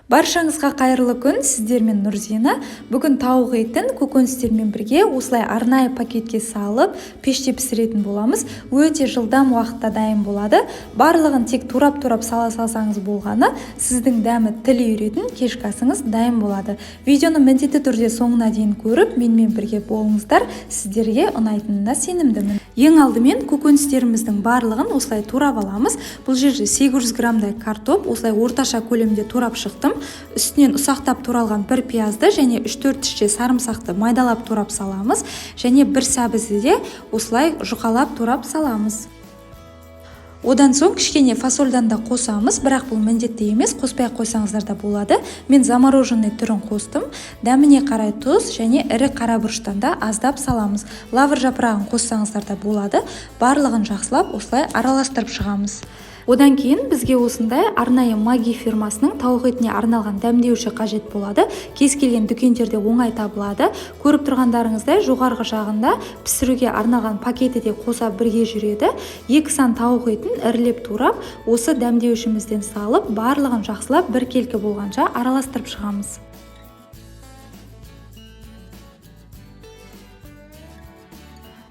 Баршаңызға қайырлы күн, сіздермен Нұрзина. Бүгін тауық етін көкөністермен бірге осылай арнайы пакетке салып, пеште пісіретін боламыз. Өте жылдам уақытта дайын болады. Барлығын тек турап-турап сала салсаңыз болғаны, сіздің дәмі тіл үйретін кешкі асыңыз дайын болады. Видеоны міндетті түрде соңына дейін көріп, менімен бірге болыңыздар. Сіздерге ұнайтынына сенімдімін. Ең алдымен көкөністеріміздің барлығын осылай турап аламыз. Бұл жерде 800 грамдай картоп, осылай орташа көлемде турап шықтым. Үстінен ұсақтап туралған бір пиязды және 3-4 тісше сарымсақты майдалап турап саламыз. Және бір сәбізді де осылай жұқалап турап саламыз. Одан соң кішкене фасольдан да қосамыз, бірақ бұл міндетті емес, қоспай қойсаңыздар да болады. Мен замороженный түрін қостым. Дәміне қарай тұз және ірі қара бұрыштан да аздап саламыз. Лавр жапырағын қоссаңыздар да болады. Барлығын жақсылап осылай араластырып шығамыз. Одан кейін бізге осындай арнайы Маги фирмасының тауық етіне арналған дәмдеуші қажет болады. Кез келген дүкендерде оңай табылады. Көріп тұрғандарыңыздай жоғарғы жағында пісіруге арналған пакеті де қоса бірге жүреді. 2 сан тауық етін ірілеп турап, осы дәмдеушімізден салып, барлығын жақсылап бір келкі болғанша араластырып шығамыз.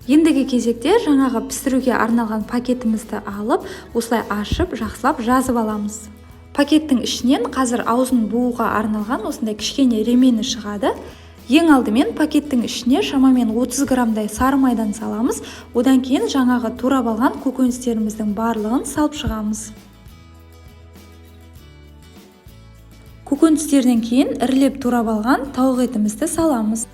Ендігі кезекте жаңағы пісіруге арналған пакетімізді алып, осылай ашып, жақсылап жазып аламыз. Пакеттің ішінен қазір аузын бууға арналған осындай кішкене ремені шығады. Ең алдымен пакеттің ішіне шамамен 30 грамдай сары майдан саламыз. Одан кейін жаңағы турап алған көкөністеріміздің барлығын салып шығамыз. Көкөністерден кейін ірілеп турап алған тауық етімізді саламыз.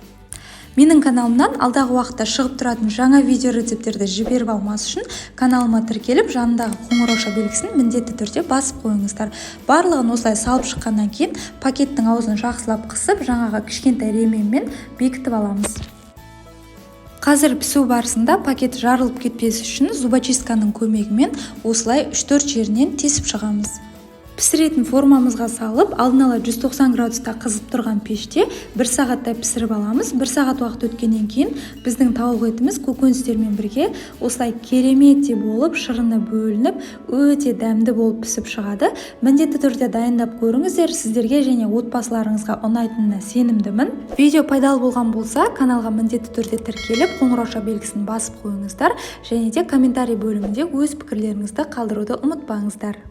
Менің каналымнан алдағы уақытта шығып тұратын жаңа видео рецептерді жіберіп алмас үшін каналыма тіркеліп, жанындағы қоңырауша белгісін міндетті түрде басып қойыңыздар. Барлығын осылай салып шыққаннан кейін пакеттің аузын жақсылап қысып, жаңағы кішкентай ременмен бекітіп аламыз. Қазір пісу барысында пакет жарылып кетпес үшін зубочистканың көмегімен осылай 3-4 жерінен тесіп шығамыз. Пісіретін формамызға салып, алдын ала 190 градуста қызып тұрған пеште 1 сағаттай пісіріп аламыз. 1 сағат уақыт өткеннен кейін біздің тауық етіміз көкөністермен бірге осылай кереметтей болып, шырыны бөлініп, өте дәмді болып пісіп шығады. Міндетті түрде дайындап көріңіздер, сіздерге және отбасыларыңызға ұнайтынына сенімдімін. Видео пайдалы болған болса, каналға міндетті түрде тіркеліп, қоңырауша белгісін басып қойыңыздар, және де комментарий бөлімінде өз пікірлеріңізді қалдыруды ұмытпаңыздар.